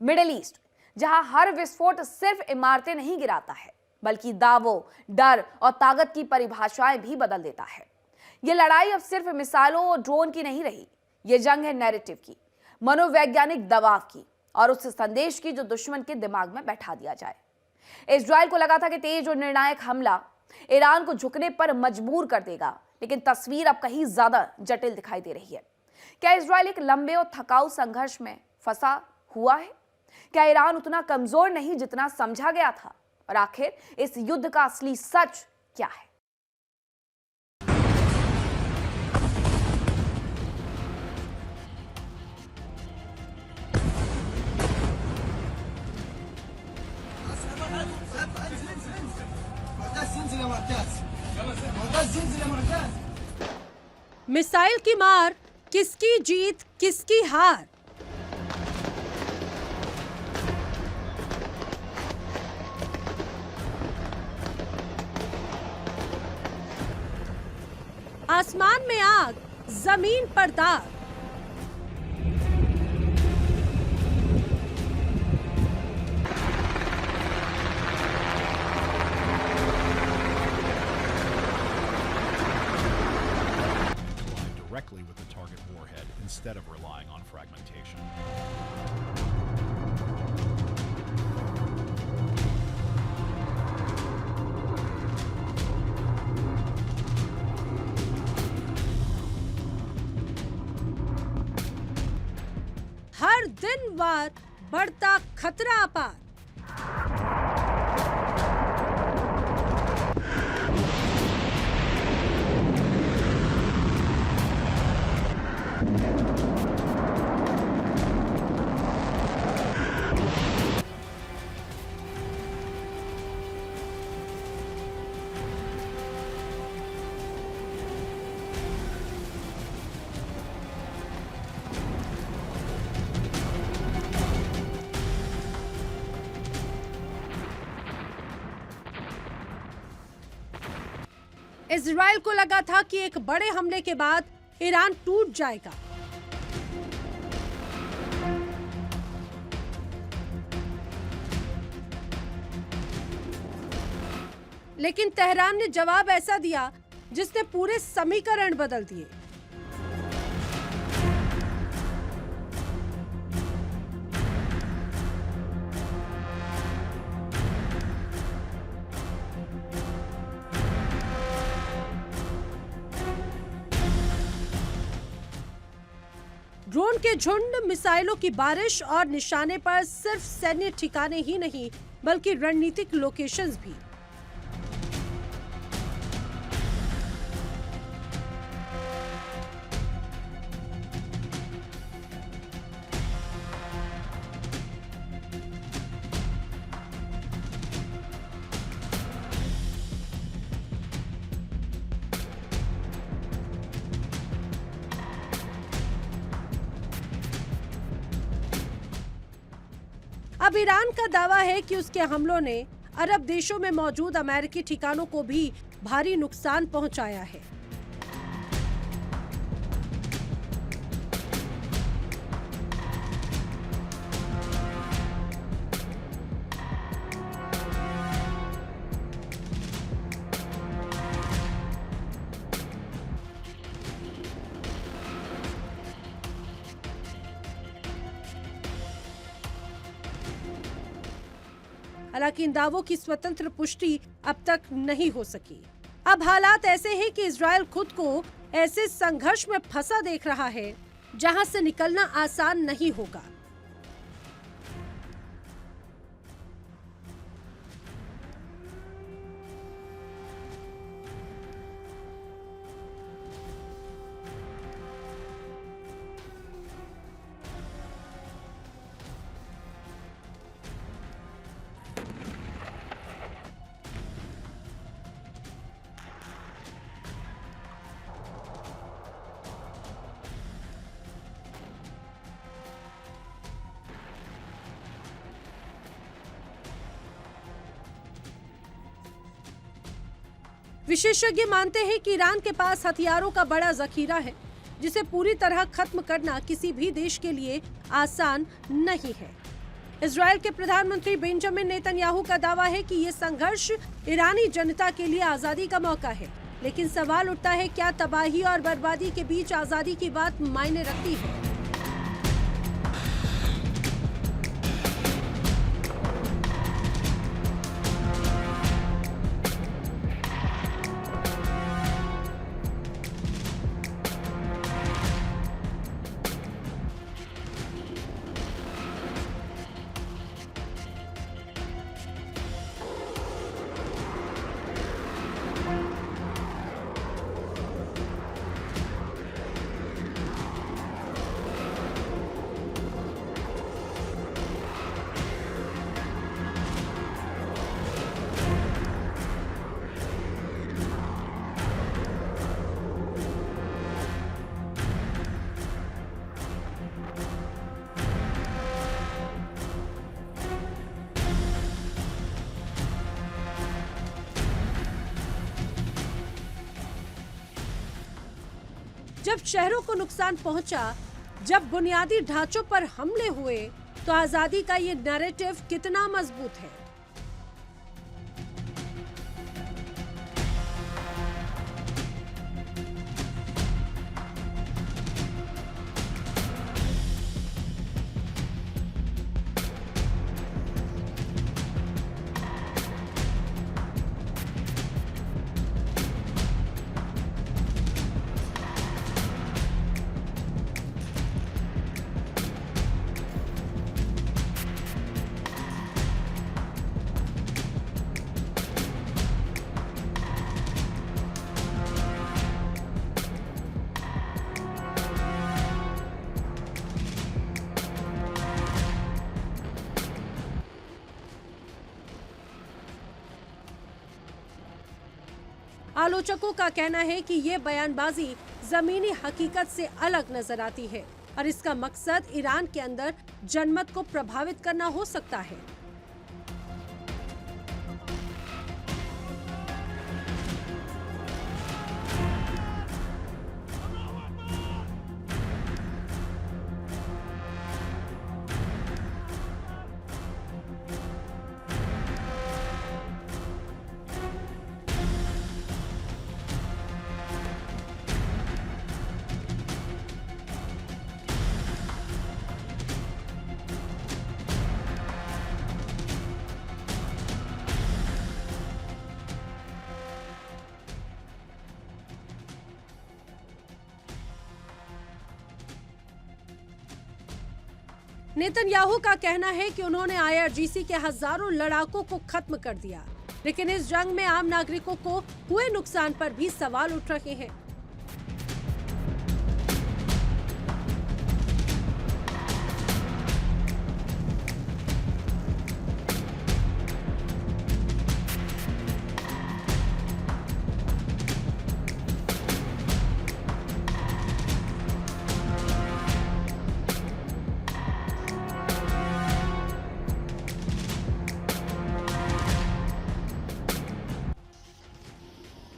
Middle east, जहां हर विस्फोट सिर्फ इमारतें नहीं गिराता है बल्कि दावों, डर और ताकत की परिभाषाएं भी बदल देता है। यह लड़ाई अब सिर्फ मिसाइलों और ड्रोन की नहीं रही, यह जंग है नैरेटिव की, मनोवैज्ञानिक दबाव की और उस संदेश की जो दुश्मन के दिमाग में बैठा दिया जाए। इजराइल को लगा था कि तेज और निर्णायक हमला ईरान को झुकने पर मजबूर कर देगा, लेकिन तस्वीर अब कहीं ज्यादा जटिल दिखाई दे रही है। क्या इजराइल एक लंबे और थकाऊ संघर्ष में फंसा हुआ है? क्या ईरान उतना कमजोर नहीं जितना समझा गया था? और आखिर इस युद्ध का असली सच क्या है? मिसाइल की मार, किसकी जीत किसकी हार? आसमान में आग, जमीन पर दाग। Directly with the target warhead instead of relying on fragmentation. हर दिन वार बढ़ता खतरा अपार। इजराइल को लगा था कि एक बड़े हमले के बाद ईरान टूट जाएगा, लेकिन तेहरान ने जवाब ऐसा दिया जिसने पूरे समीकरण बदल दिए। ड्रोन के झुंड, मिसाइलों की बारिश और निशाने पर सिर्फ सैन्य ठिकाने ही नहीं बल्कि रणनीतिक लोकेशंस भी। अब ईरान का दावा है कि उसके हमलों ने अरब देशों में मौजूद अमेरिकी ठिकानों को भी भारी नुकसान पहुंचाया है। हालांकि इन दावों की स्वतंत्र पुष्टि अब तक नहीं हो सकी। अब हालात ऐसे हैं कि इजराइल खुद को ऐसे संघर्ष में फंसा देख रहा है जहां से निकलना आसान नहीं होगा। विशेषज्ञ मानते हैं कि ईरान के पास हथियारों का बड़ा जखीरा है, जिसे पूरी तरह खत्म करना किसी भी देश के लिए आसान नहीं है। इजराइल के प्रधानमंत्री बेंजामिन नेतन्याहू का दावा है कि ये संघर्ष ईरानी जनता के लिए आजादी का मौका है, लेकिन सवाल उठता है क्या तबाही और बर्बादी के बीच आजादी की बात मायने रखती है। जब शहरों को नुकसान पहुंचा, जब बुनियादी ढांचों पर हमले हुए, तो आजादी का ये नैरेटिव कितना मजबूत है। आलोचकों का कहना है कि ये बयानबाजी जमीनी हकीकत से अलग नजर आती है और इसका मकसद ईरान के अंदर जनमत को प्रभावित करना हो सकता है। नेतन्याहू का कहना है कि उन्होंने IRGC के हजारों लड़ाकों को खत्म कर दिया, लेकिन इस जंग में आम नागरिकों को हुए नुकसान पर भी सवाल उठ रहे हैं।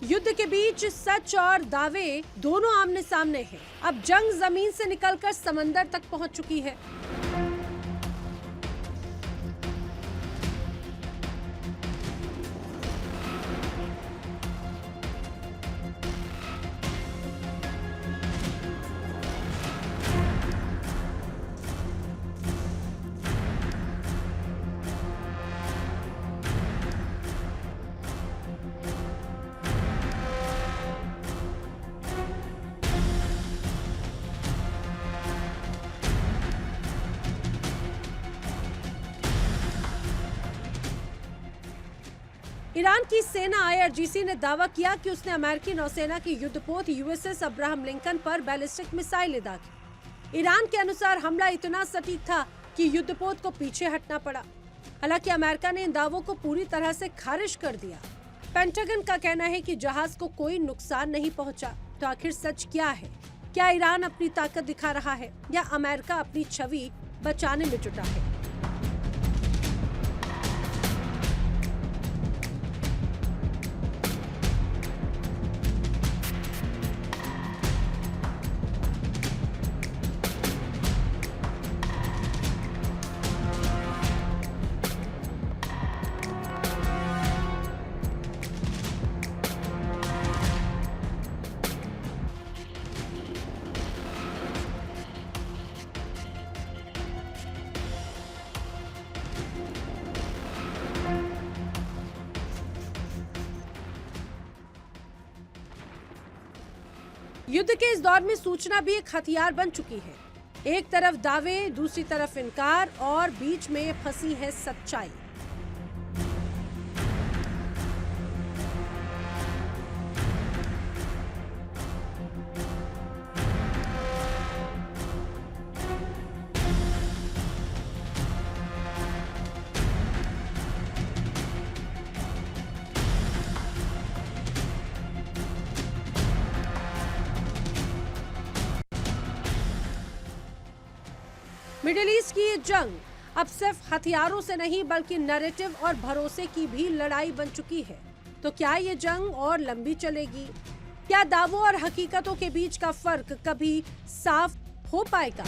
युद्ध के बीच सच और दावे दोनों आमने सामने हैं। अब जंग जमीन से निकलकर समंदर तक पहुंच चुकी है। ईरान की सेना IRGC ने दावा किया कि उसने अमेरिकी नौसेना की युद्धपोत USS अब्राहम लिंकन पर बैलिस्टिक मिसाइलें दागी। ईरान के अनुसार हमला इतना सटीक था कि युद्धपोत को पीछे हटना पड़ा। हालांकि अमेरिका ने इन दावों को पूरी तरह से खारिज कर दिया। पेंटागन का कहना है कि जहाज को कोई नुकसान नहीं पहुंचा। तो आखिर सच क्या है? क्या ईरान अपनी ताकत दिखा रहा है या अमेरिका अपनी छवि बचाने में जुटा है? युद्ध के इस दौर में सूचना भी एक हथियार बन चुकी है। एक तरफ दावे, दूसरी तरफ इनकार और बीच में फंसी है सच्चाई। मिडिल ईस्ट की ये जंग अब सिर्फ हथियारों से नहीं बल्कि नैरेटिव और भरोसे की भी लड़ाई बन चुकी है। तो क्या ये जंग और लंबी चलेगी? क्या दावों और हकीकतों के बीच का फर्क कभी साफ हो पाएगा?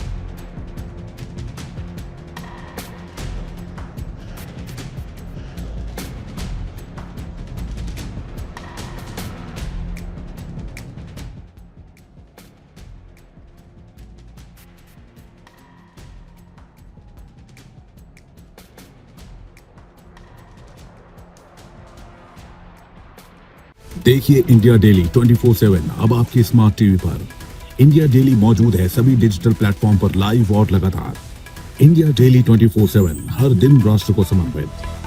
देखिए इंडिया डेली 24/7 अब आपके स्मार्ट टीवी पर। इंडिया डेली मौजूद है सभी डिजिटल प्लेटफॉर्म पर लाइव और लगातार। इंडिया डेली 24/7 हर दिन राष्ट्र को समर्पित।